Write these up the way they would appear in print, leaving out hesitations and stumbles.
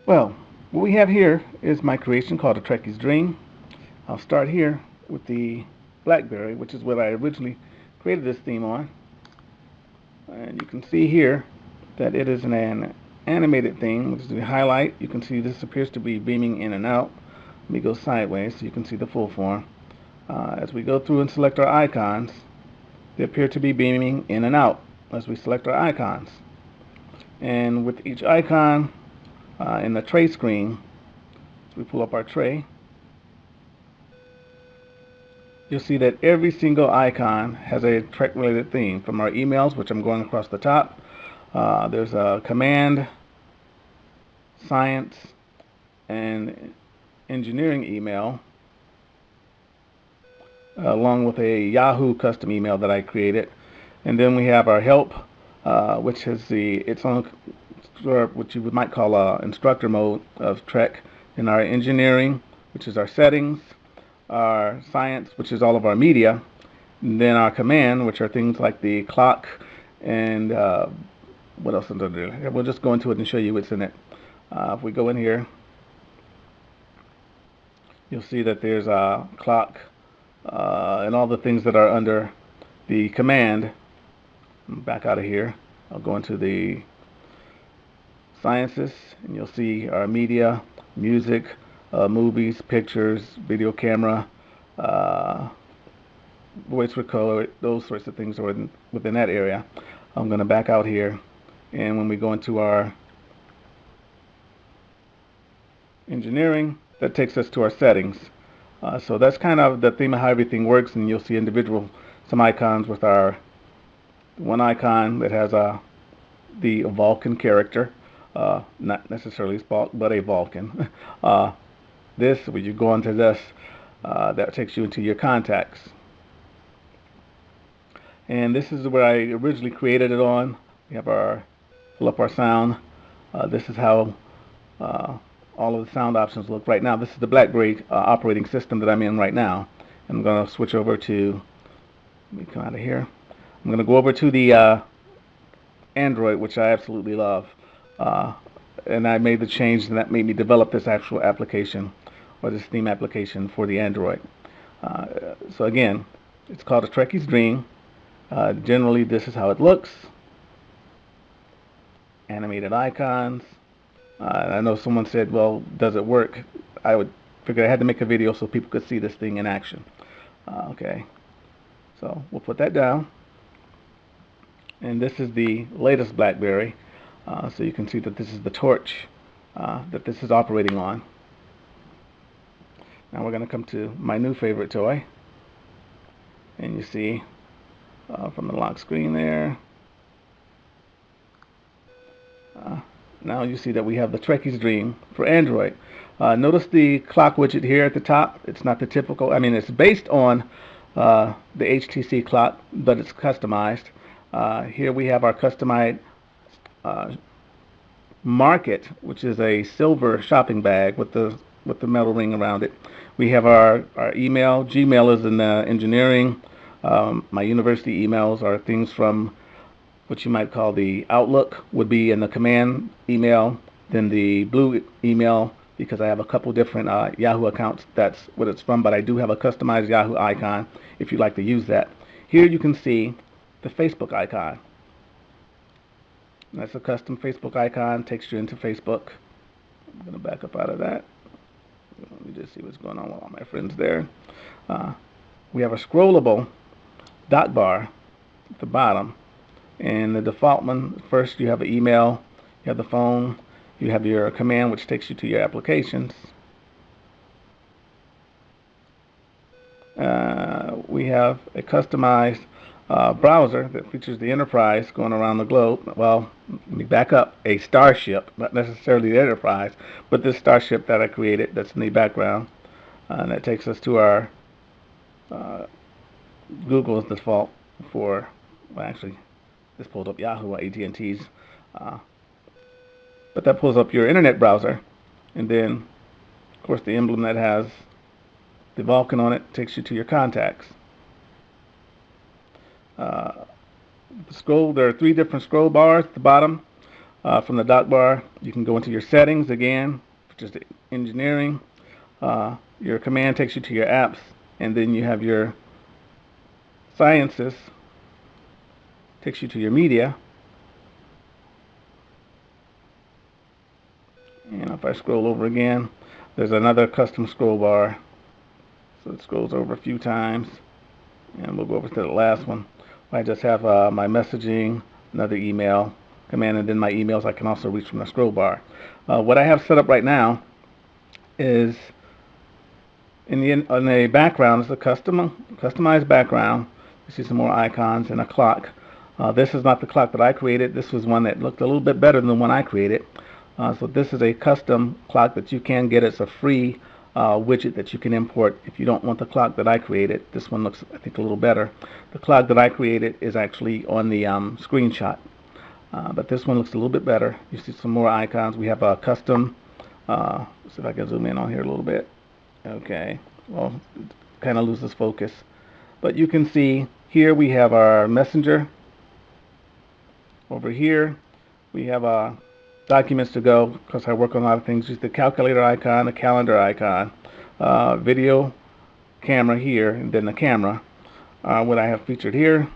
Well, what we have here is my creation called a Trekkie's Dream. I'll start here with the BlackBerry, which is what I originally created this theme on. And you can see here that it is an animated theme, which is the highlight. You can see this appears to be beaming in and out. Let me go sideways so you can see the full form. As we go through and select our icons, they appear to be beaming in and out as we select our icons. And with each icon in the tray screen, as we pull up our tray, you'll see that every single icon has a Trek related theme. From our emails, which I'm going across the top, there's a command, science, and engineering email, along with a Yahoo custom email that I created. And then we have our help, which is its own, what you might call instructor mode of Trek. And our engineering, which is our settings, our science, which is all of our media, and then our command, which are things like the clock and what else is under there? We'll just go into it and show you what's in it. If we go in here, you'll see that there's a clock and all the things that are under the command. Back out of here. I'll go into the sciences, and you'll see our media, music, movies, pictures, video camera, voice recorder, those sorts of things are within that area. I'm going to back out here, and when we go into our engineering, that takes us to our settings. So that's kind of the theme of how everything works, and you'll see some icons with our one icon that has the Vulcan character, not necessarily Spock, but a Vulcan. When you go into this, that takes you into your contacts. And this is where I originally created it on. We have pull up our sound. This is how all of the sound options look right now. This is the BlackBerry operating system that I'm in right now. I'm going to switch over to, let me come out of here. I'm going to go over to the Android, which I absolutely love. And I made the change, and that made me develop this actual application, or this theme application for the Android. So again, it's called a Trekkie's Dream. Generally, this is how it looks. Animated icons. I know someone said, well, does it work? I figured I had to make a video so people could see this thing in action. Okay, so we'll put that down. And this is the latest BlackBerry. So you can see that this is the torch that this is operating on. Now we're going to come to my new favorite toy. And you see from the lock screen there, now you see that we have the Trekkie's Dream for Android. Notice the clock widget here at the top. It's not the typical, it's based on the HTC clock, but it's customized. Here we have our customized Market, which is a silver shopping bag with the metal ring around it. We have our email. Gmail is in the engineering. My university emails are things from what you might call the Outlook, would be in the command email. Then the blue email, because I have a couple different Yahoo accounts, that's what it's from, but I do have a customized Yahoo icon if you'd like to use that. Here you can see the Facebook icon. That's a custom Facebook icon, takes you into Facebook. I'm going to back up out of that. Let me just see what's going on with all my friends there. We have a scrollable dock bar at the bottom. And the default one, first you have an email, you have the phone, you have your command, which takes you to your applications. We have a customized browser that features the Enterprise going around the globe. Well, let me back up. A starship, not necessarily the Enterprise, but this starship that I created that's in the background. And that takes us to our Google's default for, well, actually, this pulled up Yahoo or AT&T's. But that pulls up your internet browser. And then, of course, the emblem that has the Vulcan on it takes you to your contacts. There are 3 different scroll bars at the bottom. From the dock bar, you can go into your settings again, which is the engineering. Your command takes you to your apps, and then you have your sciences, takes you to your media. And if I scroll over again, there's another custom scroll bar. So it scrolls over a few times. And we'll go over to the last one. I just have my messaging, another email command, and then my emails I can also reach from the scroll bar. What I have set up right now is in the background is a customized background. You see some more icons and a clock. This is not the clock that I created. This was one that looked a little bit better than the one I created. So this is a custom clock that you can get. It's a free widget that you can import if you don't want the clock that I created. This one looks, I think, a little better. The clock that I created is actually on the screenshot. But this one looks a little bit better. You see some more icons. We have a custom, let's see if I can zoom in on here a little bit. Okay, well, kind of loses focus. But you can see here we have our messenger. Over here we have documents to go, because I work on a lot of things. Just the calculator icon, the calendar icon, video camera here, and then the camera. What I have featured here,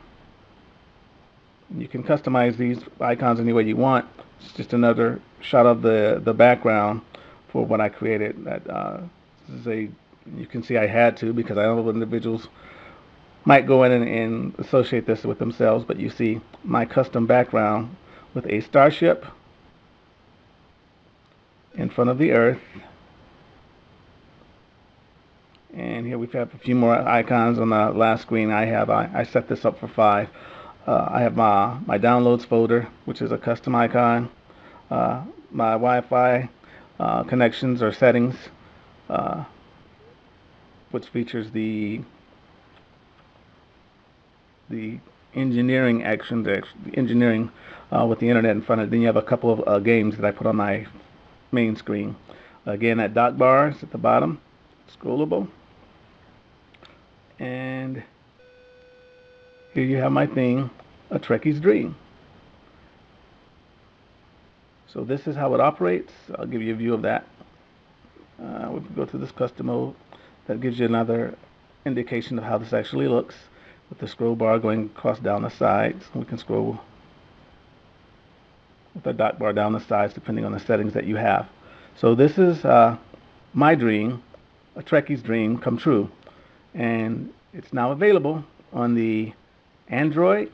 you can customize these icons any way you want. It's just another shot of the background for what I created. That this is a, you can see I had to, because I know individuals might go in and associate this with themselves, but you see my custom background with a starship in front of the Earth. And here we have a few more icons on the last screen. I set this up for 5. I have my downloads folder, which is a custom icon. My Wi-Fi connections or settings, which features the engineering action, the engineering with the internet in front of it. Then you have a couple of games that I put on my main screen. Again, that dock bar is at the bottom, scrollable. And here you have my thing, a Trekkie's Dream. So this is how it operates. I'll give you a view of that. We can go to this custom mode. That gives you another indication of how this actually looks, with the scroll bar going across down the sides. We can scroll with the dock bar down the sides depending on the settings that you have. So this is my dream, a Trekkie's dream come true. And it's now available on the Android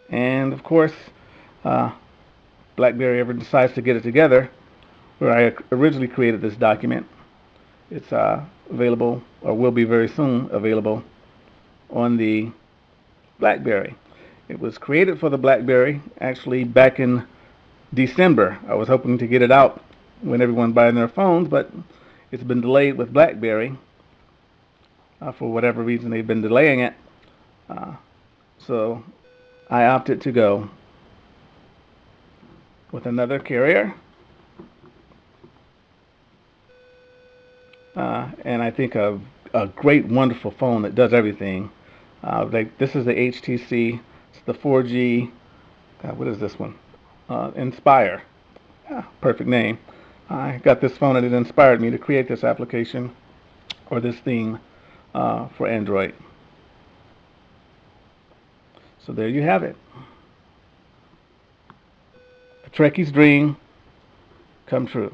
and, of course, BlackBerry ever decides to get it together, where I originally created this document. It's available, or will be very soon available, on the BlackBerry. It was created for the BlackBerry actually back in December. I was hoping to get it out when everyone's buying their phones, but it's been delayed with BlackBerry. For whatever reason, they've been delaying it. So I opted to go with another carrier. And I think a great, wonderful phone that does everything. This is the HTC. It's the 4G. What is this one? Inspire. Perfect name. I got this phone and it inspired me to create this application, or this theme, for Android. So there you have it. The Trekkie's dream come true.